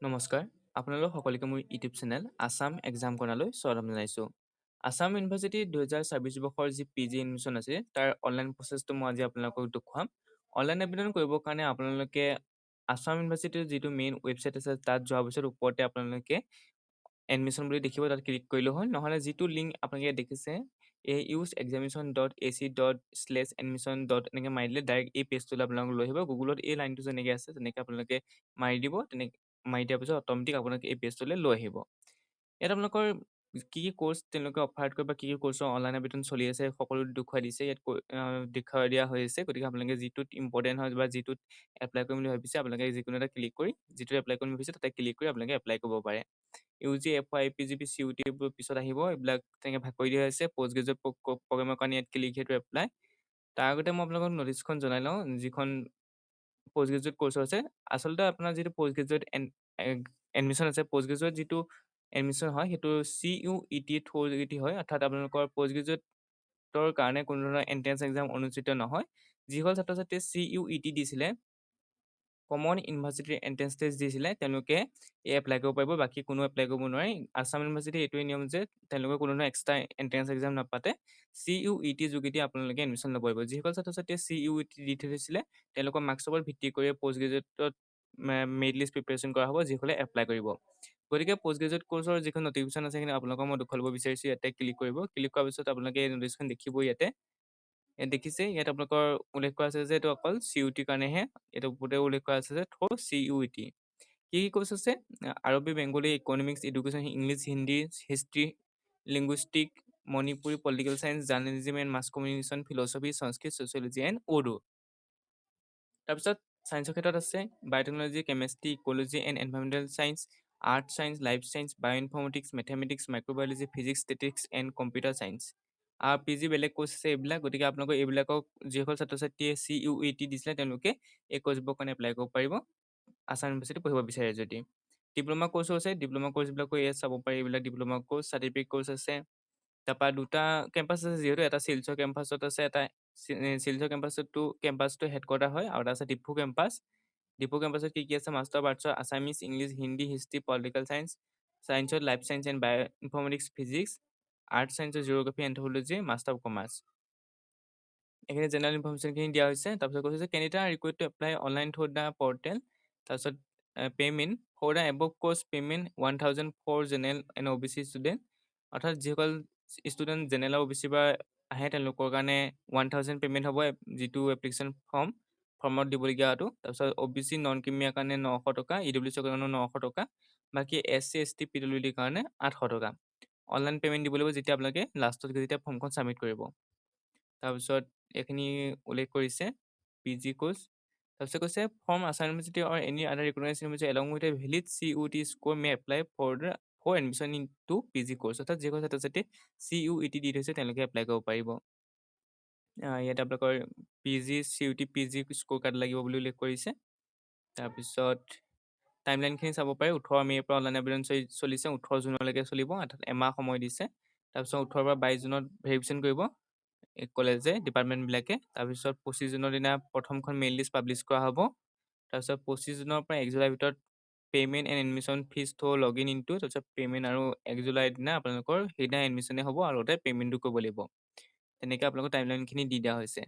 নমস্কাৰ, আপোনালোক সকলোকে মোৰ ইউটিউব চেনেল আছাম এক্সাম কৰ্ণাৰলৈ স্বাগতম জনাইছোঁ। আছাম ইউনিভাৰ্চিটি 2024 বৰ্ষৰ যি PG এডমিশ্যন আছে তাৰ অনলাইন প্ৰচেছটো মই আজি আপোনালোকক দেখুৱাম। অনলাইন আবেদন কৰিবৰ কাৰণে আপোনালোকে আছাম ইউনিভাৰ্চিটিৰ যিটো মেইন ৱেবছাইট আছে তাত যোৱাৰ পিছত ওপৰতে আপোনালোকে এডমিশ্যন বুলি দেখিব, তাত ক্লিক কৰিলে হ'ল। নহ'লে যিটো লিংক আপোনালোকে দেখিছে ausexamination.ac.admission. এনেকৈ মাৰি দিলে ডাইৰেক্ট এই পেজটোলৈ আপোনালোক লৈ আহিব। গুগলত এই লাইনটো যেনেকৈ আছে তেনেকৈ আপোনালোকে মাৰি দিব, তেনেকৈ মাৰি দিয়াৰ পিছত অট'মেটিক আপোনাক এই পেজটোলৈ লৈ আহিব। ইয়াত আপোনালোকৰ কি কোৰ্চ তেওঁলোকে অফাৰ কৰে বা কি কোৰ্চৰ অনলাইন আবেদন চলি আছে সকলো দেখুৱাই দিছে, ইয়াত দেখুৱাই দিয়া হৈছে। গতিকে আপোনালোকে যিটোত ইম্পৰ্টেণ্ট হয় বা যিটোত এপ্লাই কৰিম বুলি ভাবিছে আপোনালোকে যিকোনো এটা ক্লিক কৰি যিটো এপ্লাই কৰিম ভাবিছে তাতে ক্লিক কৰি আপোনালোকে এপ্লাই কৰিব পাৰে। UG, FY, PGP, CUT এইবোৰ পিছত আহিব, এইবিলাক তেনেকৈ ভাগ কৰি দিয়া হৈছে। পষ্ট গ্ৰেজুৱেট প্ৰগ্ৰেমৰ কাৰণে ইয়াত ক্লিক সেইটো এপ্লাই। তাৰ আগতে মই আপোনালোকক নটিচখন জনাই লওঁ, যিখন পষ্ট গ্ৰেজুৱেট কোৰ্চ আছে। আচলতে আপোনাৰ যিটো পষ্ট গ্ৰেজুৱেট এডমিশ্যন আছে, পষ্ট গ্ৰেজুৱেট যিটো এডমিশ্যন হয় সেইটো CUET থ্ৰুদি হয়, অৰ্থাৎ আপোনালোকৰ পষ্ট গ্ৰেজুৱেটৰ কাৰণে কোনো ধৰণৰ এণ্ট্ৰেঞ্চ এক্সাম অনুষ্ঠিত নহয়। যিসকল ছাত্ৰ ছাত্ৰীয়ে CUET দিছিলে, কমন ইউনিভাৰ্চিটিৰ এণ্ট্ৰেঞ্চ টেষ্ট দিছিলে, তেওঁলোকে এপ্লাই কৰিব পাৰিব, বাকী কোনো এপ্লাই কৰিব নোৱাৰি। আছাম ইউনিভাৰ্চিটিৰ এইটোৱে নিয়ম যে তেওঁলোকে কোনো ধৰণৰ এক্সট্ৰা এণ্ট্ৰেঞ্চ এক্সাম নাপাতে, CUET যোগেদি আপোনালোকে এডমিশ্যন ল'ব পাৰিব। যিসকল ছাত্ৰ ছাত্ৰীয়ে CUET দি থৈছিলে তেওঁলোকৰ মাৰ্কছৰ ওপৰত ভিত্তি কৰি পষ্ট গ্ৰেজুৱেটত মেৰিট লিষ্ট প্ৰিপেৰেশ্যন কৰা হ'ব, যিসকলে এপ্লাই কৰিব। গতিকে পষ্ট গ্ৰেজুৱেট কোৰ্চৰ যিখন নটিফিকেশ্যন আছে সেইখিনি আপোনালোকক মই দেখুৱাব বিচাৰিছোঁ। ইয়াতে ক্লিক কৰিব, ক্লিক কৰাৰ পিছত আপোনালোকে এই নটিফিকেশ্যন দেখিব। ইয়াত দেখিছে, ইয়াত আপোনালোকৰ উল্লেখ কৰা আছে যে এইটো অকল CUT কাৰণেহে। এইটো ওপৰতে উল্লেখ কৰা আছে যে থ্ৰু CUET। কি কোৰ্চ আছে? Arabic, Bengali, economics, education, English, Hindi, history, linguistic, Manipuri, political science, journalism and mass communication, philosophy, Sanskrit, sociology and Urdu. তাৰপিছত ছায়েন্সৰ ক্ষেত্ৰত আছে biotechnology, chemistry, ecology and environmental science, art science, life science, bioinformatics, mathematics, microbiology, physics, statistics and computer science. PG বেলেগ course আছে এইবিলাক। গতিকে আপোনালোকৰ এইবিলাকক যিসকল ছাত্ৰ ছাত্ৰীয়ে CUET দিছিলে তেওঁলোকে এই কোৰ্চবোৰৰ কাৰণে এপ্লাই কৰিব পাৰিব, আছাম ইউনিভাৰ্চিটি পঢ়িব বিচাৰে যদি। ডিপ্ল'মা কোৰ্চো আছে, ডিপ্ল'মা কোৰ্চবিলাকো ইয়াত চাব পাৰি। এইবিলাক ডিপ্ল'মা কোৰ্চ, চাৰ্টিফিকেট কোৰ্চ আছে। তাৰপৰা দুটা কেম্পাছ আছে, যিহেতু এটা শিলচৰ কেম্পাছত আছে, এটা শিলচৰ কেম্পাছটো হেডকোৱাৰ্টাৰ হয়, আৰু এটা আছে ডিফু কেম্পাছ। ডিফু কেম্পাছত কি আছে? মাষ্টাৰ অফ আৰ্টছৰ Assamese, English, Hindi, history, political science, চায়েন্সত life science and bioinformatics, physics, art চায়েন্সৰ geography, anthropology, master of commerce. এইখিনি জেনেৰেল ইনফৰমেশ্যনখিনি দিয়া হৈছে। তাৰপিছত কৈছে যে candidate required to apply online through the portal. তাৰপিছত payment for the above course payment 1000 for general and OBC student. অৰ্থাৎ যিসকল ষ্টুডেণ্ট জেনেৰেল OBC পৰা আহে তেওঁলোকৰ কাৰণে 1000 পে'মেণ্ট হ'ব, যিটো এপ্লিকেশ্যন ফৰ্মত দিবলগীয়া হোৱাটো। তাৰপিছত OBC নন ক্ৰিমিয়াৰ কাৰণে 900 টকা, EWCৰ কাৰণে 900 টকা, বাকী SC, ST, PWDৰ কাৰণে 800 টকা। অনলাইন পে'মেণ্ট দিব লাগিব যেতিয়া আপোনালোকে লাষ্টত যেতিয়া ফৰ্মখন ছাবমিট কৰিব। তাৰপিছত এইখিনি উল্লেখ কৰিছে PG কোৰ্চ। তাৰপিছত কৈছে from Assam university or any other recognise university along with a valid CUET score may apply for admission into PG course. অৰ্থাৎ যিসকল ছাত্ৰ ছাত্ৰী CUET দি থৈছে তেওঁলোকে এপ্লাই কৰিব পাৰিব। ইয়াত আপোনালোকৰ CUET PG স্ক'ৰ কাৰ্ড লাগিব বুলি উল্লেখ কৰিছে। তাৰপিছত টাইমলাইনখিনি চাব পাৰে। 18 মে'ৰ পৰা অনলাইন আবেদন চলিছে, 18 জুনলৈকে চলিব, অৰ্থাৎ এমাহ সময় দিছে। তাৰপিছত 18 পৰা 22 জুনত ভেৰিফিকেশ্যন কৰিব কলেজে, ডিপাৰ্টমেণ্টবিলাকে। তাৰপিছত 25 জুনৰ দিনা প্ৰথমখন মেইল লিষ্ট পাব্লিছ কৰা হ'ব। তাৰপিছত 25 জুনৰ পৰা 1 জুলাইৰ ভিতৰত payment and admission fees through log in into. তাৰপিছত পে'মেণ্ট আৰু 1 জুলাইৰ দিনা আপোনালোকৰ সেইদিনা এডমিশ্যনে হ'ব আৰু লগতে পে'মেণ্টটো কৰিব লাগিব। তেনেকৈ আপোনালোকৰ টাইমলাইনখিনি দি দিয়া হৈছে।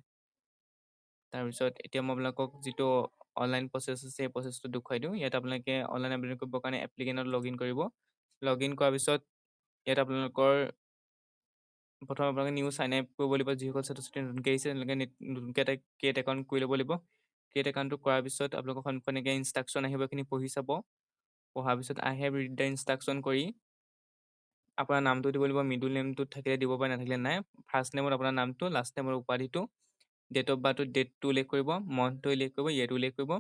তাৰপিছত এতিয়া মই আপোনালোকক যিটো অনলাইন প্ৰচেছ আছে সেই প্ৰচেছটো দেখুৱাই দিওঁ। ইয়াত আপোনালোকে অনলাইন আবেদন কৰিবৰ কাৰণে এপ্লিকেণ্টত লগ ইন কৰিব। লগ ইন কৰাৰ পিছত ইয়াত আপোনালোকৰ প্ৰথম আপোনালোকে নিউ চাইন আপ কৰিব লাগিব। যিসকল ছাত্ৰ ছাত্ৰী নতুনকৈ আহিছে তেওঁলোকে নতুনকৈ এটা ক্ৰিয়েট একাউণ্ট কৰি ল'ব লাগিব। ক্ৰিয়েট একাউণ্টটো কৰাৰ পিছত আপোনালোকৰ সন্মুখত এনেকৈ ইনষ্ট্ৰাকশ্যন আহিব, এইখিনি পঢ়ি চাব। পঢ়াৰ পিছত আই হেভ ৰিড দ্য ইনষ্ট্ৰাকশ্যন কৰি আপোনাৰ নামটো দিব লাগিব। মিডল নেমটোত থাকিলে দিব পাৰে, নাথাকিলে নাই। ফাৰ্ষ্ট নেমত আপোনাৰ নামটো, লাষ্ট নেমত উপাধিটো, ডেট অফ বাৰ্থটো ডেটটো উল্লেখ কৰিব, মান্থটো উল্লেখ কৰিব, ইয়েৰটো উল্লেখ কৰিব।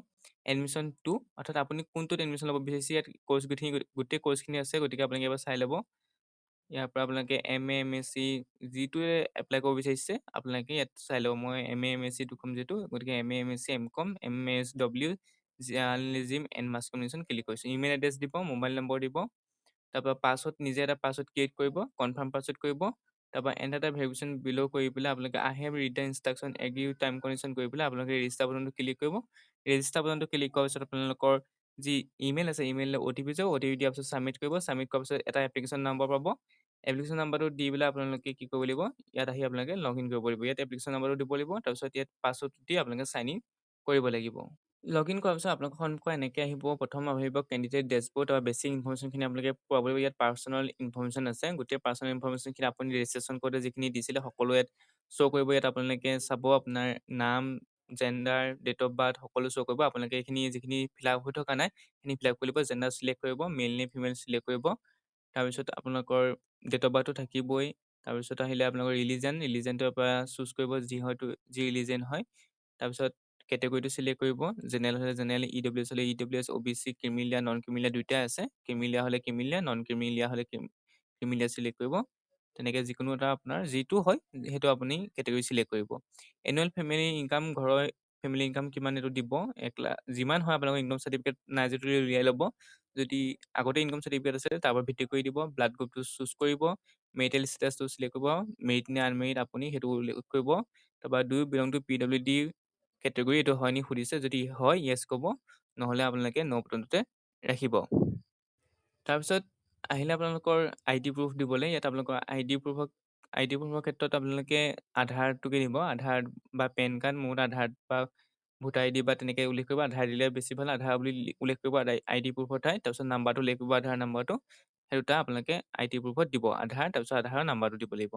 এডমিশ্যনটো অৰ্থাৎ আপুনি কোনটোত এডমিশ্যন ল'ব বিচাৰিছে, ইয়াত গোটেই কৰ্চখিনি আছে, গতিকে আপোনালোকে এবাৰ চাই ল'ব। ইয়াৰ পৰা আপোনালোকে MA MSc যিটোৱে এপ্লাই কৰিব বিচাৰিছে আপোনালোকে ইয়াত চাই ল'ব। মই MA MSc দুখন যিহেতু, গতিকে MA MSc MCom MSW journalism and mass communication click কৰিছোঁ। ইমেইল এড্ৰেছ দিব, মোবাইল নম্বৰ দিব। তাৰপৰা পাছৱৰ্ড নিজে এটা পাছৱৰ্ড ক্ৰিয়েট কৰিব, কনফাৰ্ম পাছৱৰ্ড কৰিব। তাৰপৰা এণ্ড এটা ভেৰিফিকেশ্যন বিল' কৰি পেলাই আপোনালোকে I have read the instruction agree time condition কৰি পেলাই আপোনালোকে ৰেজিষ্টাৰ বাটনটো ক্লিক কৰিব। ৰেজিষ্টাৰ বাটনটো ক্লিক কৰাৰ পিছত আপোনালোকৰ যি ইমেইল আছে, ইমেইললৈ অ'টিপি যাব, অ'টিপি দিয়াৰ পিছত ছাবমিট কৰিব, ছাবমিট কৰাৰ পিছত এটা এপ্লিকেশ্যন নম্বৰ পাব। এপ্লিকেশ্যন নাম্বাৰটো দি পেলাই আপোনালোকে কি কৰিব লাগিব, ইয়াত আহি আপোনালোকে লগইন কৰিব লাগিব। ইয়াত এপ্লিকেশ্যন নাম্বাৰটো দিব লাগিব, তাৰপিছত ইয়াত পাছৱৰ্ডটো দি আপোনালোকে চাইন ইন কৰিব লাগিব। লগইন কৰাৰ পিছত আপোনালোকৰ সন্মুখত এনেকৈ আহিব। প্ৰথম আহিব কেণ্ডিডেট ডেছবৰ্ড আৰু বেছিক ইনফৰমেশ্যনখিনি আপোনালোকে পোৱাব লাগিব। ইয়াত পাৰ্চনেল ইনফৰমেশ্যন আছে। গোটেই পাৰ্চনেল ইনফৰমেশ্যনখিনি আপুনি ৰেজিষ্ট্ৰেশ্যন কৰোঁতে যিখিনি দিছিলে সকলো ইয়াত শ্ব' কৰিব। ইয়াত আপোনালোকে চাব আপোনাৰ নাম, জেণ্ডাৰ, ডেট অফ বাৰ্থ সকলো শ্ব' কৰিব। আপোনালোকে এইখিনি যিখিনি ফিল আপ হৈ থকা নাই সেইখিনি ফিল আপ কৰিব। জেণ্ডাৰ চিলেক্ট কৰিব, মেল নে ফিমেল চিলেক্ট কৰিব। তাৰপিছত আপোনালোকৰ ডেট অফ বাৰ্থটো থাকিবই। তাৰপিছত আহিলে আপোনালোকৰ ৰিলিজনটোৰ পৰা চুজ কৰিব যি ৰিলিজন হয়। তাৰপিছত কেটেগৰীটো চিলেক্ট কৰিব। জেনেৰেল হ'লে জেনেৰেল, EWS হ'লে EWS, OBC, ক্ৰিমিলিয়া, নন ক্ৰিমিলিয়া দুইটাই আছে। ক্ৰিমিলিয়া হ'লে ক্ৰিমিলিয়া, নন ক্ৰিমিলিয়া হ'লে ক্ৰিমিলিয়া চিলেক্ট কৰিব। তেনেকৈ যিকোনো এটা আপোনাৰ যিটো হয় সেইটো আপুনি কেটেগৰী চিলেক্ট কৰিব। এনুৱেল ফেমিলি ইনকাম, ঘৰৰ ফেমিলি ইনকাম কিমান এইটো দিব। 1,00,000 যিমান হয় আপোনালোকৰ ইনকাম চাৰ্টিফিকেট নাই যদি উলিয়াই ল'ব। যদি আগতে ইনকাম চাৰ্টিফিকেট আছে তাৰ পৰা ভিত্তি কৰি দিব। ব্লাড গ্ৰুপটো চুজ কৰিব। মেৰিটেল ষ্টেটাছটো চিলেক্ট কৰিব। মেৰিট নে আনমেৰিড আপুনি সেইটো উল্লেখ কৰিব। তাৰপৰা do you belong to PWD category এইটো হয় নি সুধিছে। যদি হয় য়েছ ক'ব, নহ'লে আপোনালোকে ন' বুটামটোতে ৰাখিব। তাৰপিছত আহিলে আপোনালোকৰ ID প্ৰুফ দিবলৈ। ইয়াত আপোনালোকৰ ID প্ৰুফৰ ক্ষেত্ৰত আপোনালোকে আধাৰটোকে দিব। আধাৰ বা পেন কাৰ্ড, মোৰ আধাৰ বা ভোটাৰ ID বা তেনেকৈ উল্লেখ কৰিব। আধাৰ দিলে বেছি ভাল। আধাৰ বুলি উল্লেখ কৰিব ID প্ৰুফৰ ঠাইত। তাৰপিছত নাম্বাৰটো উল্লেখ কৰিব, আধাৰ নাম্বাৰটো। সেই দুটা আপোনালোকে ID প্ৰুফত দিব। আধাৰ তাৰপিছত আধাৰৰ নাম্বাৰটো দিব লাগিব।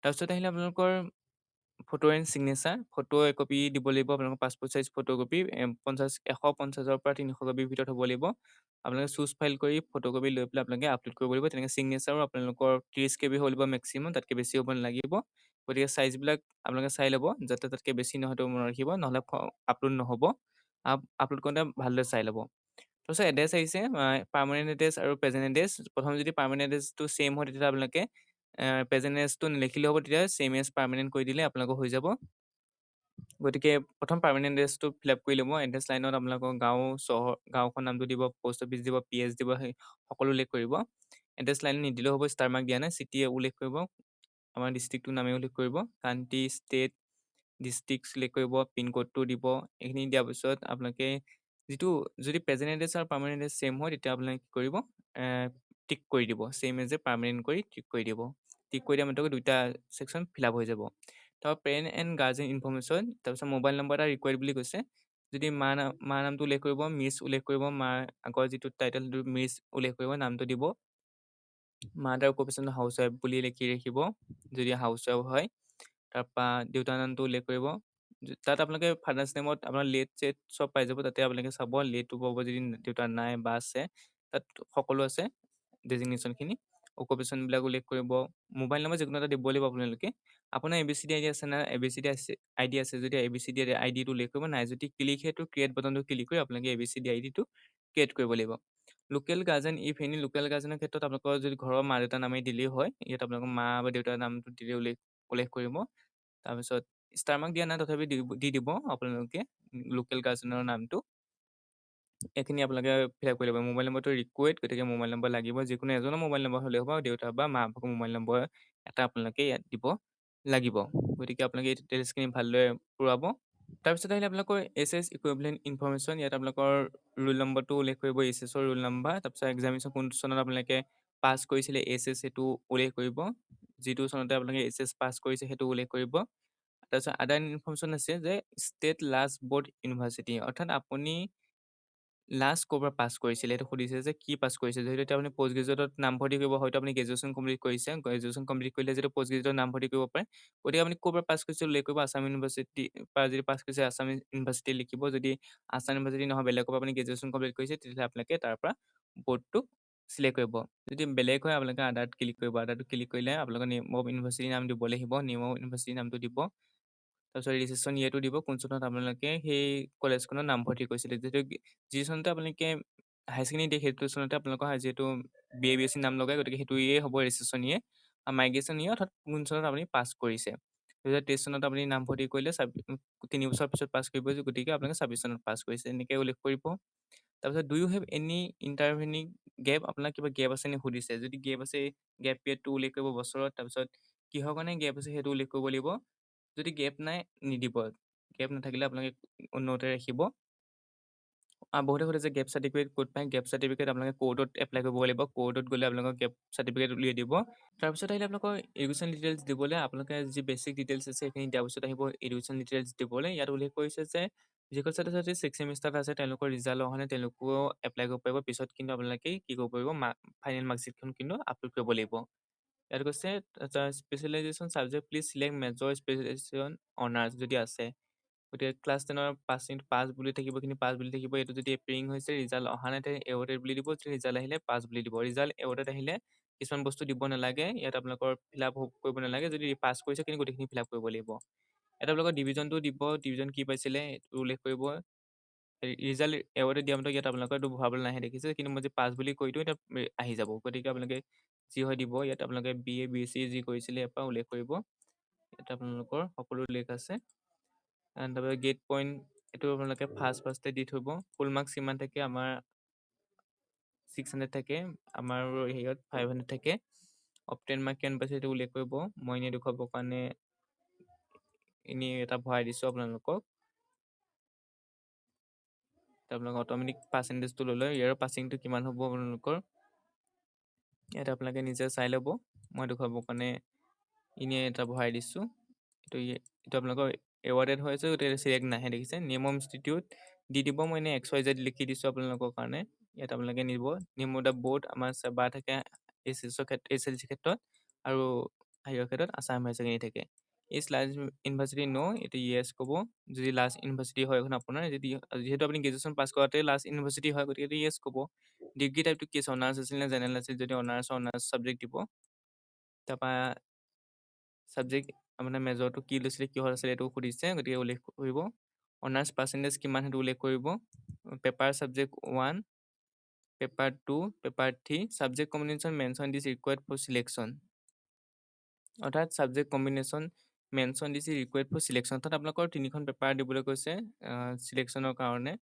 তাৰপিছত আহিলে আপোনালোকৰ ফটো এণ্ড ছিগনেচাৰ। ফটো একপি দিব লাগিব। আপোনালোকৰ পাছপৰ্ট চাইজ ফটোকপি 150ৰ পৰা 300 কপিৰ ভিতৰত হ'ব লাগিব। আপোনালোকে চুজ ফাইল কৰি ফটোকপি লৈ পেলাই আপোনালোকে আপলোড কৰিব লাগিব। তেনেকৈ ছিগনেচাৰো আপোনালোকৰ 30 KB হ'ব লাগিব মেক্সিমাম, তাতকৈ বেছি হ'ব নালাগিব। গতিকে চাইজবিলাক আপোনালোকে চাই ল'ব, যাতে তাতকৈ বেছি নহয় সেইটো মনত ৰাখিব, নহ'লে আপলোড নহ'ব। আপলোড কৰোঁতে ভালদৰে চাই ল'ব। তাৰপিছত এড্ৰেছ আহিছে, পাৰ্মানেণ্ট এড্ৰেছ আৰু প্ৰেজেণ্ট এড্ৰেছ। প্ৰথম যদি পাৰ্মানেণ্ট এড্ৰেছটো ছেম হয় তেতিয়া আপোনালোকে প্ৰেজেণ্ট এড্ৰেছটো নিলিখিলেও হ'ব, তেতিয়া ছেম এজ পাৰ্মানেণ্ট কৰি দিলে আপোনালোকৰ হৈ যাব। গতিকে প্ৰথম পাৰ্মানেণ্ট এড্ৰেছটো ফিল আপ কৰি ল'ব। এড্ৰেছ লাইনত আপোনালোকৰ গাঁওখন নামটো দিব, পোষ্ট অফিচ দিব, PS দিব, সেই সকলো উল্লেখ কৰিব। এড্ৰেছ লাইন নিদিলেও হ'ব, ষ্টাৰ মাৰ্ক দিয়া নাই। চিটি উল্লেখ কৰিব, আমাৰ ডিষ্ট্ৰিক্টটোৰ নামে উল্লেখ কৰিব। কাণ্ট্ৰি, ষ্টেট, ডিষ্ট্ৰিক্ট চিলেক্ট কৰিব, পিনক'ডটো দিব। এইখিনি দিয়াৰ পিছত আপোনালোকে যদি প্ৰেজেণ্ট এড্ৰেছ আৰু পাৰ্মানেণ্ট এড্ৰেছ ছেম হয় তেতিয়া আপোনালোকে কি কৰিব, টিক কৰি দিব। ছেম এজ এ পাৰ্মানেণ্ট কৰি টিক কৰি দিব। টিক কৰি দিয়া মাত্ৰকে দুইটা ছেকশ্যন ফিল আপ হৈ যাব। তাৰপৰা পেৰেণ্ট এণ্ড গাৰ্জেন ইনফৰমেশ্যন, তাৰপিছত মোবাইল নম্বৰ এটা ৰিকুৱাৰ্ড বুলি কৈছে। যদি মাৰ নামটো উল্লেখ কৰিব, মিছ উল্লেখ কৰিব। মাৰ আগৰ যিটো টাইটেল সেইটো মিছ উল্লেখ কৰিব, নামটো দিব। মাদাৰ অকুপেশ্যন হাউচ ৱাইফ বুলি লিখি ৰাখিব যদি হাউচ ৱাইফ হয়। তাৰপৰা দেউতাৰ নামটো উল্লেখ কৰিব। তাত আপোনালোকে ফাদাৰ্ছ নেমত আপোনাৰ লেট চেট চব পাই যাব, তাতে আপোনালোকে চাব। লেটটো পাব যদি দেউতাৰ নাই বা আছে, তাত সকলো আছে ডেজিগনেশ্যনখিনি। অকুপেশ্যনবিলাক উল্লেখ কৰিব। মোবাইল নম্বৰ যিকোনো এটা দিব লাগিব আপোনালোকে। আপোনাৰ ABCD ID আছে না, ABCD ID আছে যদি ABCD ID-টো উল্লেখ কৰিব। নাই যদি ক্লিক সেইটো ক্ৰিয়েট বাটনটো ক্লিক কৰি আপোনালোকে ABCD ID-টো ক্ৰিয়েট কৰিব লাগিব। Local guardian if any, local গাৰ্জেনৰ ক্ষেত্ৰত আপোনালোকৰ যদি ঘৰৰ মা দেউতাৰ নামেই দিলেই হয়। ইয়াত আপোনালোকৰ মা বা দেউতাৰ নামটো দিলে উল্লেখ কৰিব। তাৰপিছত ষ্টাৰ মাৰ্ক দিয়া নাই, তথাপি দি দিব আপোনালোকে লোকেল গাৰ্জেনৰ নামটো। এইখিনি আপোনালোকে ফিল আপ কৰি ল'ব। মোবাইল নম্বৰটো ৰিকুৱেড, গতিকে মোবাইল নম্বৰ লাগিব। যিকোনো এজনৰ মোবাইল নম্বৰ হ'লেও হ'ব, দেউতা বা মাকৰ মোবাইল নম্বৰ এটা আপোনালোকে ইয়াত দিব লাগিব। গতিকে আপোনালোকে এই ডিটেইলছখিনি ভালদৰে পূৰাব। তাৰপিছত আহিলে আপোনালোকৰ SS ইকুইভেলেণ্ট ইনফৰমেশ্যন। ইয়াত আপোনালোকৰ ৰোল নম্বৰটো উল্লেখ কৰিব, SS ৰোল নম্বৰ। তাৰপিছত এক্সামিনেশ্যন কোনটো চনত আপোনালোকে পাছ কৰিছিলে, SS সেইটো উল্লেখ কৰিব। যিটো চনতে আপোনালোকে SS পাছ কৰিছে সেইটো উল্লেখ কৰিব। তাৰপিছত আদাৰ ইনফৰমেশ্যন আছে যে ষ্টেট লাষ্ট বৰ্ড ইউনিভাৰ্চিটি, অৰ্থাৎ আপুনি লাষ্ট ক'ৰ পৰা পাছ কৰিছিলে সেইটো সুধিছে যে কি পাছ কৰিছে। যিহেতু এতিয়া আপুনি পষ্ট গ্ৰেজুৱেটত নামভৰ্তি কৰিব, হয়তো আপুনি গ্ৰেজুৱেশ্যন কমপ্লিট কৰিছে। গ্ৰেজুৱেশ্যন কমপ্লিট কৰিলে যিহেতু পষ্ট গ্ৰেজুৱেটত নামভৰ্তি কৰিব পাৰে। গতিকে আপুনি ক'ৰ পৰা পাছ কৰিছে উল্লেখ কৰিব। আছাম ইউনিভাৰ্চিটি পৰা যদি পাছ কৰিছে আছাম ইউনিভাৰ্চিটি লিখিব। যদি আছাম ইউনিভাৰ্চিটি নহয় বেলেগৰ পৰা আপুনি গ্ৰেজুৱেশ্যন কমপ্লিট কৰিছে, তেতিয়াহ'লে আপোনালোকে তাৰ পৰা বৰ্ডটো চিলেক্ট কৰিব। যদি বেলেগ হয় আপোনালোকে আদাৰত ক্লিক কৰিব। আদাৰটো ক্লিক কৰিলে আপোনালোকৰ নেম অফ ইউনিভাৰ্চিটিৰ নাম দিব লাগিব। নেম অফ ইউনিভাৰ্চিটিৰ নামটো দিব। তাৰপিছত ৰেজিষ্ট্ৰেশ্যন ইয়েৰটো দিব, কোন চনত আপোনালোকে সেই কলেজখনত নামভৰ্তি কৰিছিলে। যিহেতু যি চনতে আপোনালোকে হায়াৰ ছেকেণ্ডেৰী দিয়ে সেইটো চনতে আপোনালোকৰ যিহেতু BA BSc নাম লগায়, গতিকে সেইটো ইয়ে হ'ব ৰেজিষ্ট্ৰেশ্যন ইয়ে। আৰু মাইগ্ৰেশ্যন ইয়ে অৰ্থাৎ কোন চনত আপুনি পাছ কৰিছে। 2023 চনত আপুনি নামভৰ্তি কৰিলে 3 বছৰ পিছত পাছ কৰিব, গতিকে আপোনালোকে 26 চনত পাছ কৰিছে এনেকৈ উল্লেখ কৰিব। তাৰপিছত do you have any intervening gap, আপোনাৰ কিবা গেপ আছে নি সুধিছে। যদি গেপ আছে গেপ পিৰিয়ডটো উল্লেখ কৰিব বছৰত। তাৰপিছত কিহৰ কাৰণে গেপ আছে সেইটো উল্লেখ কৰিব লাগিব। যদি গেপ নাই নিদিব, গেপ নাথাকিলে আপোনালোকে উন্নতে ৰাখিব। বহুতে সুধে যে গেপ চাৰ্টিফিকেট ক'ত পায়? গেপ চাৰ্টিফিকেট আপোনালোকে ক'ৰ্টত এপ্লাই কৰিব লাগিব। ক'ৰ্টত গ'লে আপোনালোকৰ গেপ চাৰ্টিফিকেট উলিয়াই দিব। তাৰপিছত আহিলে আপোনালোকৰ এডুকেশ্যন ডিটেইলছ দিবলৈ আপোনালোকে যি বেছিক ডিটেইলছ আছে সেইখিনি দিয়াৰ পিছত আহিব এডুকেশ্যন ডিটেইলছ দিবলৈ। ইয়াত উল্লেখ কৰিছে যে যিসকল ছাত্ৰ-ছাত্ৰী 6th চেমিষ্টাৰত আছে তেওঁলোকৰ ৰিজাল্ট অহা নাই তেওঁলোকেও এপ্লাই কৰিব পাৰিব। পিছত কিন্তু আপোনালোকে কি কৰিব পাৰিব ফাইনেল মাৰ্কশ্বিটখন কিন্তু আপলোড কৰিব লাগিব। ইয়াত কৈছে specialisation subject please select major specialisation honours যদি আছে। গতিকে ক্লাছ 10ৰ পাছ বুলি থাকিব, কিন্তু পাছ বুলি থাকিব। এইটো যদি এপিয়াৰিং হৈছে ৰিজাল্ট অহা নাই তেতিয়া এৱৰ্ডেড বুলি দিব, যদি ৰিজাল্ট আহিলে পাছ বুলি দিব। ৰিজাল্ট এৱৰ্ডেড আহিলে কিছুমান বস্তু দিব নালাগে, ইয়াত আপোনালোকৰ ফিল আপ কৰিব নালাগে। যদি পাছ কৰিছে কিন্তু গোটেইখিনি ফিল আপ কৰিব লাগিব। ইয়াত আপোনালোকৰ ডিভিজনটো দিব, ডিভিজন কি পাইছিলে এইটো উল্লেখ কৰিব। ৰিজাল্ট এৱৰ্ডেড দিয়া মতে ইয়াত আপোনালোকৰ এইটো ভৰাবলৈ নাহে দেখিছে, কিন্তু মই যে পাছ বুলি কৈ দিওঁ এতিয়া আহি যাব। গতিকে আপোনালোকে যি হয় দিব। ইয়াত আপোনালোকে BA BC যি কৰিছিলে ইয়াৰ পৰা উল্লেখ কৰিব। ইয়াত আপোনালোকৰ সকলো উল্লেখ আছে। তাৰপৰা গেট পইণ্ট এইটো আপোনালোকে ফাৰ্ষ্টে দি থব। ফুল মাৰ্কছ কিমান থাকে? আমাৰ 600 থাকে, আমাৰ হেৰিয়ত 500 থাকে। অপটেন মাৰ্ক কিমান পাইছে সেইটো উল্লেখ কৰিব। মই এনেই দেখুৱাবৰ কাৰণে এনেই এটা ভৰাই দিছোঁ আপোনালোকক। আপোনালোকৰ অট'মেটিক পাৰ্চেণ্টেজটো লৈ লয়। ইয়াৰ পাছিংটো কিমান হ'ব আপোনালোকৰ ইয়াত আপোনালোকে নিজে চাই ল'ব। মই দেখুৱাবৰ কাৰণে এনেই এটা ভৰাই দিছোঁ। এইটো আপোনালোকৰ এৱাৰ্ডেড হৈ আছে, গতিকে চিলেক্ট নাহে দেখিছে। নেম অফ ইনষ্টিটিউট দি দিব। মই এনেই XYZ লিখি দিছোঁ আপোনালোকৰ কাৰণে। ইয়াত আপোনালোকে নিব। নেম অফ দ্য বৰ্ড আমাৰ চেবা থাকে SLC ক্ষেত্ৰত, আৰু হাইয়াৰ ক্ষেত্ৰত আছাম হায়াৰ ছেকেণ্ডেৰী থাকে। ইজ লাষ্ট ইউনিভাৰ্চিটি ন, এইটো য়েছ ক'ব। যদি লাষ্ট ইউনিভাৰ্চিটি হয় এখন আপোনাৰ, যিহেতু আপুনি গ্ৰেজুৱেশ্যন পাছ কৰাতে লাষ্ট ইউনিভাৰ্চিটি হয়, গতিকে এইটো য়েছ ক'ব। ডিগ্ৰী টাইপটো কি আছে? অনাৰ্ছ আছিল নে জেনেৰেল আছিল? যদি অনাৰ্ছ ছাবজেক্ট দিব। তাৰপৰা ছাবজেক্ট আপোনাৰ মেজৰটো কি লৈছিলে, কিহত আছিলে এইটো সুধিছে, গতিকে উল্লেখ কৰিব। অনাৰ্ছ পাৰ্চেণ্টেজ কিমান সেইটো উল্লেখ কৰিব। Paper subject 1, paper 2, paper 3, subject combination mention this required for selection. অৰ্থাৎ subject combination mention this required for selection. অৰ্থাৎ আপোনালোকৰ 3খন পেপাৰ দিবলৈ কৈছে চিলেকশ্যনৰ কাৰণে।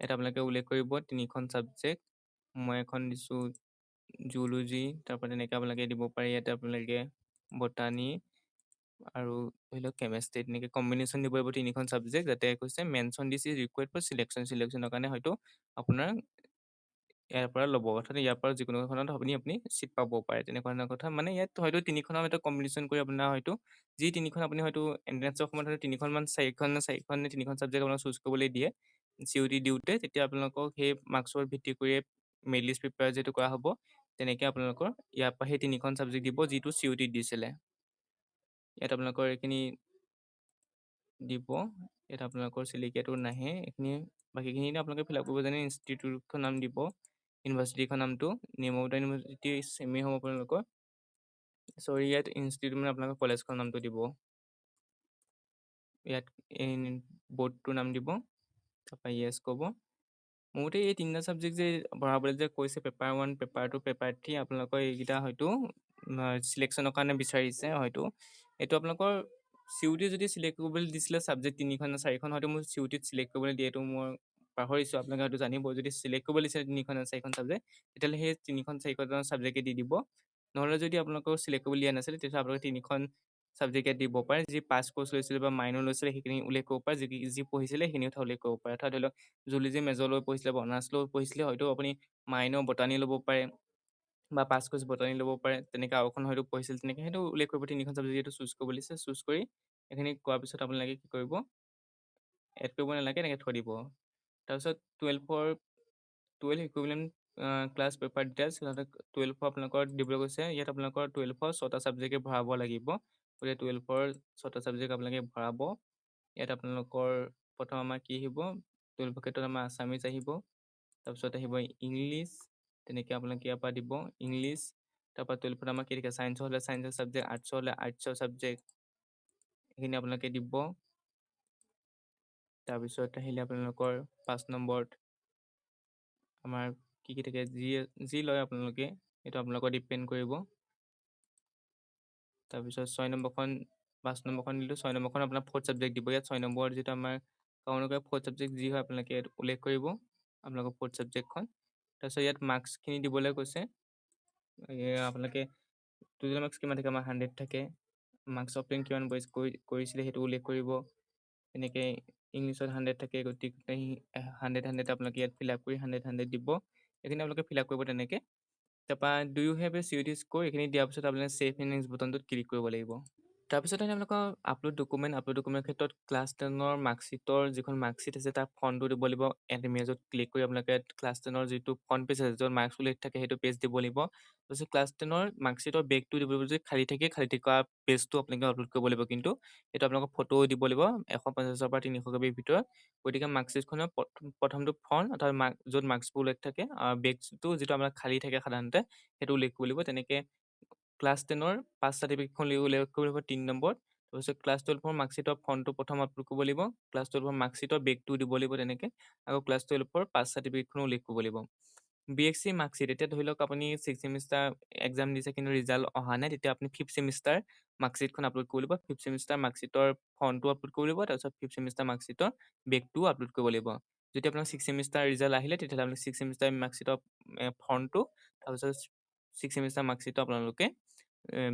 ইয়াত আপোনালোকে উল্লেখ কৰিব 3খন ছাবজেক্ট। মই এখন দিছোঁ জুলজি, তাৰপৰা তেনেকৈ আপোনালোকে দিব পাৰে। ইয়াতে আপোনালোকে বটানী আৰু ধৰি লওক কেমেষ্ট্ৰি, তেনেকৈ কম্বিনেশ্যন দিব পাৰিব 3খন ছাবজেক্ট। যাতে কৈছে মেনশ্যন দিছ ৰিকুৱাৰ্ড ফৰ চিলেকশ্যনৰ কাৰণে হয়তো আপোনাৰ ইয়াৰ পৰা ল'ব, অৰ্থাৎ ইয়াৰ পৰা যিকোনো এখনত আপুনি চিট পাব পাৰে, তেনেকুৱা ধৰণৰ কথা। মানে ইয়াত হয়তো 3খনৰ এটা কম্বিনেশ্যন কৰি আপোনাৰ হয়তো যি 3খন আপুনি হয়তো এণ্ট্ৰেঞ্চৰ সময়ত হয়তো 3খন নে 3খন ছাবজেক্ট আপোনাক চুজ কৰিবলৈ দিয়ে COT দিওঁতে, তেতিয়া আপোনালোকক সেই মাৰ্কছৰ ভিত্তি কৰিয়ে মেৰিট লিষ্ট প্ৰিপেয়াৰ যিটো কৰা হ'ব, তেনেকৈ আপোনালোকৰ ইয়াৰ পৰা সেই 3খন ছাবজেক্ট দিব যিটো COT দিছিলে। ইয়াত আপোনালোকৰ এইখিনি দিব। ইয়াত আপোনালোকৰ চিলিকেটো নাহে, এইখিনি বাকীখিনি আপোনালোকে ফিল আপ কৰিব জানে। ইনষ্টিটিউটখন নাম দিব, ইউনিভাৰ্চিটিখন নামটো, নেম অফ দ্য ইউনিভাৰ্চিটি চেমেই হ'ব আপোনালোকৰ। ইয়াত ইনষ্টিটিউট মানে আপোনালোকৰ কলেজখনৰ নামটো দিব। ইয়াত বৰ্ডটোৰ নাম দিব, তাৰপৰা য়েছ ক'ব। মোৰতে এই 3টা ছাবজেক্ট যে ভৰাবলৈ যে কৈছে, পেপাৰ 1, পেপাৰ 2, পেপাৰ 3, আপোনালোকৰ এইকেইটা হয়তো চিলেকশ্যনৰ কাৰণে বিচাৰিছে হয়তো। এইটো আপোনালোকৰ COT যদি চিলেক্ট কৰিবলৈ দিছিলে ছাবজেক্ট 3খন নে 4খন, হয়তো মোৰ COTত চিলেক্ট কৰিবলৈ দিয়ে, এইটো মই পাহৰিছোঁ। আপোনালোকে হয়তো জানিব। যদি চিলেক্ট কৰিব দিছিলে 3খন নে 4খন ছাবজেক্ট, তেতিয়াহ'লে সেই 3খন 4খন ছাবজেক্টে দি দিব। নহ'লে যদি আপোনালোকৰ চিলেক্ট কৰিবলৈ দিয়া নাছিলে, তেতিয়াহ'লে আপোনালোকে 3খন ছাবজেক্টে দিব পাৰে। যি পাছ কৰ্চ লৈছিলে বা মাইনৰ লৈছিলে সেইখিনি উল্লেখ কৰিব পাৰে। যি পঢ়িছিলে সেইখিনি কথা উল্লেখ কৰিব পাৰে। অৰ্থাৎ ধৰি লওক জুলজি মেজৰ লৈ পঢ়িছিলে বা অনাৰ্ছ লৈ পঢ়িছিলে, হয়তো আপুনি মাইনৰ বটানী ল'ব পাৰে বা পাছ কৰ্চ বটানী ল'ব পাৰে। তেনেকৈ আৰু এখন হয়তো পঢ়িছিল, তেনেকৈ সেইটো উল্লেখ কৰিব। 3খন ছাবজেক্ট যিহেতু চুজ কৰিব দিছে, চুজ কৰি এইখিনি কৰাৰ পিছত আপোনালোকে কি কৰিব, এড কৰিব নালাগে, এনেকৈ থৈ দিব। তাৰপিছত 12 ইকুইভেলেণ্ট ক্লাছ পেপাৰ ডিটেইলছ, 12 আপোনালোকৰ দিবলৈ কৈছে। ইয়াত আপোনালোকৰ 12ৰ 6টা ছাবজেক্টে ভৰাব লাগিব। গতিকে 12ৰ 6টা ছাবজেক্ট আপোনালোকে ভৰাব। ইয়াত আপোনালোকৰ প্ৰথম আমাৰ কি আহিব, 12 ক্ষেত্ৰত আমাৰ আছামিজ আহিব, তাৰপিছত আহিব ইংলিছ, তেনেকৈ আপোনালোকে ইয়াৰ পৰা দিব ইংলিছ। তাৰপৰা 12ত আমাৰ কি থাকে, ছায়েন্সৰ হ'লে ছায়েন্সৰ ছাবজেক্ট, আৰ্টছৰ হ'লে আৰ্টছৰ ছাবজেক্ট, এইখিনি আপোনালোকে দিব। তাৰপিছত আহিলে আপোনালোকৰ 5 নম্বৰত আমাৰ কি থাকে, যি লয় আপোনালোকে সেইটো আপোনালোকৰ ডিপেণ্ড কৰিব। তাৰপিছত 6 নম্বৰখন 5 নম্বৰখন দিলোঁ, 6 নম্বৰখন আপোনাৰ 4th ছাবজেক্ট দিব। ইয়াত 6 নম্বৰত যিটো আমাৰ কাউণ্টৰ 4th ছাবজেক্ট যি হয় আপোনালোকে উল্লেখ কৰিব আপোনালোকৰ 4th ছাবজেক্টখন। তাৰপিছত ইয়াত মাৰ্কছখিনি দিবলৈ কৈছে। আপোনালোকে টোটেল মাৰ্কছ কিমান থাকে, আমাৰ 100 থাকে। মাৰ্কছ অফ কিমান কৰিছিলে সেইটো উল্লেখ কৰিব। তেনেকৈ ইংলিছত 100 থাকে, গতিকে 100 আপোনালোকে ইয়াত ফিল আপ কৰি 100 দিব। এইখিনি আপোনালোকে ফিল আপ কৰিব তেনেকে। তাৰপৰা do you have a CUET score এইখিনি দিয়াৰ পিছত আপোনালোকে ছেভ ইন নেক্সট বুটামটোত ক্লিক কৰিব লাগিব। তাৰপিছত আহিলে আপোনালোকৰ আপলোড ডকুমেণ্ট ক্ষেত্ৰত ক্লাছ 10ৰ মাৰ্কশ্বিটৰ যিখন মাৰ্কশ্বিট আছে তাৰ ফ্ৰণ্টটো দিব লাগিব। এড ইমেজত ক্লিক কৰি আপোনালোকে ক্লাছ 10ৰ যিটো ফ্ৰণ্ট পেজ আছে য'ত মাৰ্কছ উল্লেখ থাকে সেইটো পেজ দিব লাগিব। তাৰপিছত ক্লাছ 10ৰ মাৰ্কশ্বিটৰ বেকটো দিব লাগিব, যদি খালী থাকে খালী থকা পেজটো আপোনালোকে আপলোড কৰিব লাগিব। কিন্তু এইটো আপোনালোকৰ ফটো দিব লাগিব 150ৰ পৰা 300 কবিৰ ভিতৰত। গতিকে মাৰ্কশ্বিটখনৰ প্ৰথমটো ফ্ৰণ্ট অৰ্থাৎ য'ত মাৰ্কছবোৰ উল্লেখ থাকে, বেকটো যিটো আমাৰ খালী থাকে সাধাৰণতে সেইটো উল্লেখ কৰিব লাগিব। তেনেকে ক্লাছ 10ৰ পাছ চাৰ্টিফিকেটখন উল্লেখ কৰিব লাগিব 3 নম্বৰ। তাৰপিছত ক্লাছ 12ৰ মাৰ্কশ্বিটৰ ফ্ৰণ্টটো প্ৰথম আপলোড কৰিব লাগিব। ক্লাছ 12ৰ মাৰ্কশ্বিটৰ বেকটো দিব লাগিব তেনেকে। আকৌ ক্লাছ 12ৰ পাছ চাৰ্টিফিকেটখনো উল্লেখ কৰিব লাগিব। BSc মাৰ্কশ্বিট, এতিয়া ধৰি লওক আপুনি 6th চেমিষ্টাৰ এক্সাম দিছে কিন্তু ৰিজাল্ট অহা নাই, তেতিয়া আপুনি 5th চেমিষ্টাৰ মাৰ্কশ্বিটখন আপলোড কৰিব লাগিব। 5th চেমিষ্টাৰ মাৰ্কশ্বিটৰ ফ্ৰণ্টটো আপলোড কৰিব লাগিব। তাৰপিছত 5th চেমিষ্টাৰ মাৰ্কশ্বিটৰ বেকটোও আপলোড কৰিব লাগিব। যদি আপোনাৰ 6th চেমিষ্টাৰ ৰিজাল্ট আহিলে তেতিয়াহ'লে আপুনি 6th চেমিষ্টাৰ মাৰ্কশ্বিটৰ ফ্ৰণ্টটো, তাৰপিছত 6th চেমিষ্টাৰ মাৰ্কশ্বিটৰ আপোনালোকে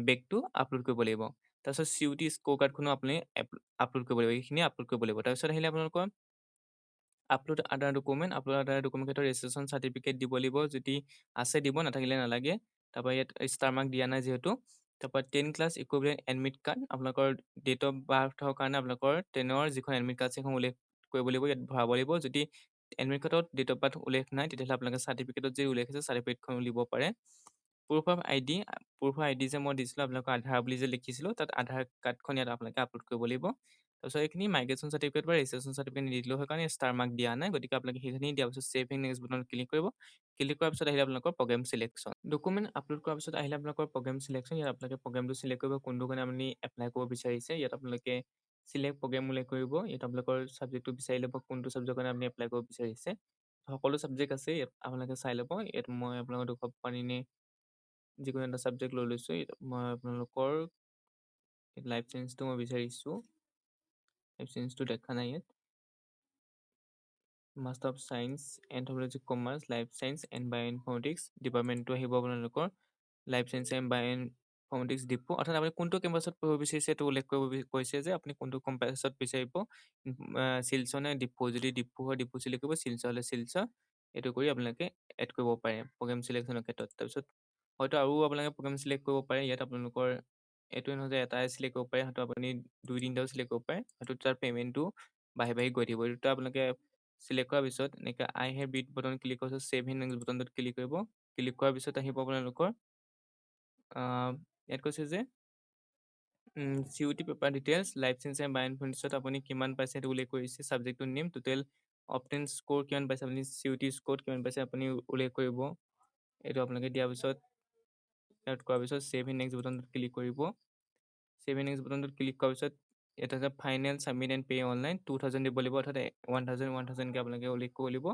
বেকটো আপলোড কৰিব লাগিব। তাৰপিছত চিইউটি স্ক'ৰ কাৰ্ডখনো আপুনি আপলোড কৰিব লাগিব। এইখিনি আপলোড কৰিব লাগিব। তাৰপিছত আহিলে আপোনালোকৰ আপলোড আদাৰ ডকুমেণ্ট ক্ষেত্ৰত ৰেজিষ্ট্ৰেশ্যন চাৰ্টিফিকেট দিব লাগিব। যদি আছে দিব, নাথাকিলে নালাগে। তাৰপৰা ইয়াত ষ্টাৰ মাৰ্ক দিয়া নাই যিহেতু। তাৰপৰা 10 ক্লাছ ইকুইভেলেণ্ট এডমিট কাৰ্ড, আপোনালোকৰ ডেট অফ বাৰ্থৰ কাৰণে আপোনালোকৰ 10ৰ যিখন এডমিট কাৰ্ড আছে সেইখন উল্লেখ কৰিব লাগিব, ইয়াত ভৰাব লাগিব। যদি এডমিট কাৰ্ডত ডেট অফ বাৰ্থ উল্লেখ নাই তেতিয়াহ'লে আপোনালোকে চাৰ্টিফিকেটত যি উল্লেখ আছে চাৰ্টিফিকেটখন দিব পাৰে। প্ৰুফ অফ আইডি, যে মই দিছিলোঁ আপোনালোকৰ আধাৰ বুলি যে লিখিছিলোঁ, তাত আধাৰ কাৰ্ডখন ইয়াত আপোনালোকে আপলোড কৰিব লাগিব। তাৰপিছত এইখিনি মাইগ্ৰেশ্যন চাৰ্টিফিকেট বা ৰেজিষ্ট্ৰেশ্যন চাৰ্টিফিকেট নিদিলেও হয় কাৰণে ষ্টাৰ মাৰ্ক দিয়া নাই, গতিকে আপোনালোকে সেইখিনি দিয়াৰ পিছত ছেভ ইন নেক্সট বুটামত ক্লিক কৰিব। ক্লিক কৰাৰ পিছত আহিলে আপোনালোকৰ প্ৰগ্ৰেম চিলেকশ্যন। ডকুমেণ্ট আপলোড কৰাৰ পিছত আহিলে আপোনালোকৰ প্ৰগ্ৰেম চিলেকশ্যন। ইয়াত আপোনালোকে প্ৰগ্ৰেমটো চিলেক্ট কৰিব, কোনটো কাৰণে আপুনি এপ্লাই কৰিব বিচাৰিছে। ইয়াত আপোনালোকে চিলেক্ট প্ৰগ্ৰেম উল্লেখ কৰিব। ইয়াত আপোনালোকৰ ছাবজেক্টটো বিচাৰি ল'ব, কোনটো ছাবজেক্টৰ কাৰণে আপুনি এপ্লাই কৰিব বিচাৰিছে। সকলো ছাবজেক্ট আছে, ইয়াত আপোনালোকে চাই ল'ব। ইয়াত মই আপোনালোকক দেখুৱাব পাৰিনে যিকোনো এটা ছাবজেক্ট লৈ লৈছোঁ। মই আপোনালোকৰ লাইফ চায়েন্সটো মই বিচাৰিছোঁ। লাইফ চায়েন্সটো দেখা নাই ইয়াত। Master of science, anthropology, commerce, life science and bioinformatics ডিপাৰ্টমেণ্টটো আহিব আপোনালোকৰ। Life science and bioinformatics Diphu, অৰ্থাৎ আপুনি কোনটো কেম্পাছত পঢ়িব বিচাৰিছে এইটো উল্লেখ কৰিব কৈছে যে আপুনি কোনটো কেম্পাছত বিচাৰিব, শিলচৰ নে ডিপু। যদি ডিপু হয় ডিপু চিলেক্ট কৰিব, শিলচৰ হ'লে শিলচৰ। এইটো কৰি আপোনালোকে এড কৰিব পাৰে প্ৰগ্ৰেম চিলেকশ্যনৰ ক্ষেত্ৰত। তাৰপিছত হয়তো আৰু আপোনালোকে প্ৰগ্ৰেম চিলেক্ট কৰিব পাৰে। ইয়াত আপোনালোকৰ এইটোৱে নহয় যে এটাই চিলেক্ট কৰিব পাৰে, হয়তো আপুনি 2-3টাও চিলেক্ট কৰিব পাৰে। হয়তো তাৰ পে'মেণ্টটো বাঢ়ি গৈ থাকিব। এই দুটা আপোনালোকে চিলেক্ট কৰাৰ পিছত এনেকৈ I have read button click কৰাৰ পিছত ছেভ ইন নেক্সট বুটামটোত ক্লিক কৰিব। ক্লিক কৰাৰ পিছত আহিব আপোনালোকৰ ইয়াত কৈছে যে CUET paper details, life science and বায়'ইনফৰ্মেটিক্সত আপুনি কিমান পাইছে সেইটো উল্লেখ কৰিছে। ছাবজেক্টটোৰ নেম, টোটেল অপটেন স্ক'ৰ কিমান পাইছে, আপুনি চিইউটি স্ক'ৰ কিমান পাইছে আপুনি উল্লেখ কৰিব। এইটো আপোনালোকে দিয়াৰ পিছত ইয়াত কৰাৰ পিছত ছেভ ইন নেক্সট বুটামটোত ক্লিক কৰিব। ছেভ ইন নেক্সট বুটামটোত ক্লিক কৰাৰ পিছত ইয়াত আছে final submit and pay' online 2000 দিব লাগিব, অৰ্থাৎ 1000কৈ আপোনালোকে উল্লেখ কৰিব লাগিব।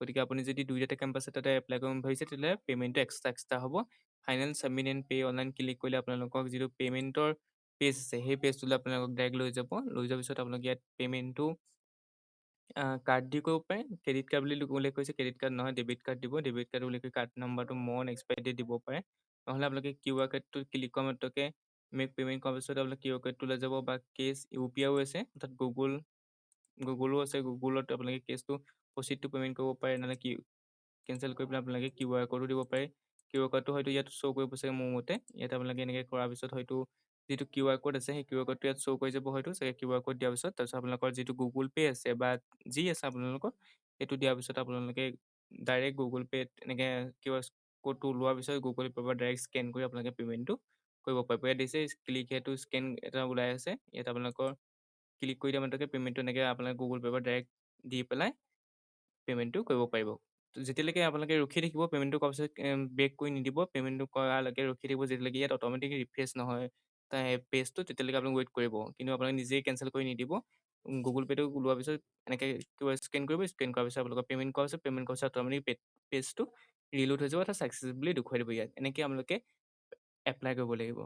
গতিকে আপুনি যদি দুইটা কেম্পাছ তাতে এপ্লাই কৰিম ভাবিছে তেতিয়াহ'লে পে'মেণ্টটো এক্সট্ৰা হ'ব। Final submit and pay' online click কৰিলে আপোনালোকক যিটো পে'মেণ্টৰ পেজ আছে সেই পেজটোলৈ আপোনালোকক ডাইৰেক্ট লৈ যাব। লৈ যোৱাৰ পিছত আপোনালোকে ইয়াত পে'মেণ্টটো কাৰ্ড দি কৰিব পাৰে। ক্ৰেডিট কাৰ্ড বুলি উল্লেখ কৰিছে, ক্ৰেডিট কাৰ্ড নহয় ডেবিট কাৰ্ড দিব। ডেবিট কাৰ্ড উল্লেখ কৰি কাৰ্ড নাম্বাৰটো মন এক্সপায়াৰী ডেট দিব পাৰে। নহ'লে আপোনালোকে QR কোডটো ক্লিক কৰা মাত্ৰকে মেক পে'মেণ্ট কৰাৰ পিছত আপোনালোকে QR কোডটো লৈ যাব, বা কেছ UPIও আছে, অৰ্থাৎ গুগলো আছে। গুগলত আপোনালোকে কেছটো প্ৰচিডটো পে'মেণ্ট কৰিব পাৰে, নহ'লে কেঞ্চেল কৰি পেলাই আপোনালোকে QR কোডো দিব পাৰে। QR কোডটো হয়তো ইয়াত শ্ব' কৰিব চাগে মোৰ মতে। ইয়াত আপোনালোকে এনেকৈ কৰাৰ পিছত হয়তো যিটো QR কোড আছে সেই QR কোডটো ইয়াত শ্ব' কৰি যাব হয়তো চাগে। QR কোড দিয়াৰ পিছত তাৰপিছত আপোনালোকৰ যিটো গুগল পে' আছে বা যি আছে আপোনালোকৰ সেইটো দিয়াৰ পিছত আপোনালোকে ডাইৰেক্ট গুগল পে'ত এনেকৈ QR কোডটো ওলোৱাৰ পিছত গুগল পে'ৰ পৰা ডাইৰেক্ট স্কেন কৰি আপোনালোকে পে'মেণ্টটো কৰিব পাৰিব। ইয়াত দিছে ক্লিক হেয়াৰ টু স্কেন এটা ওলাই আছে। ইয়াত আপোনালোকৰ ক্লিক কৰি দিয়া মাত্ৰকে পে'মেণ্টটো এনেকৈ আপোনালোকে গুগল পে'ৰ পৰা ডাইৰেক্ট দি পেলাই পে'মেণ্টটো কৰিব পাৰিব। যেতিয়ালৈকে আপোনালোকে ৰখি থাকিব পে'মেণ্টটো কৰাৰ পিছত বেক কৰি নিদিব। পে'মেণ্টটো কৰালৈকে ৰখি থাকিব, যেতিয়ালৈকে ইয়াত অট'মেটিক ৰিফ্ৰেছ নহয় তাৰ পেজটো, তেতিয়ালৈকে আপোনালোকে ৱেইট কৰিব। কিন্তু আপোনালোকে নিজেই কেঞ্চেল কৰি নিদিব। গুগল পে'টো ওলোৱাৰ পিছত এনেকৈ স্কেন কৰিব। স্কেন কৰাৰ পিছত আপোনালোকৰ পে'মেণ্ট কৰাৰ পিছত অট'মেটিক পেজটো ৰিলোড হৈ যাব, এটা ছাকচেছ বুলি দেখুৱাই দিব। ইয়াত এনেকৈ আপোনালোকে এপ্লাই কৰিব লাগিব।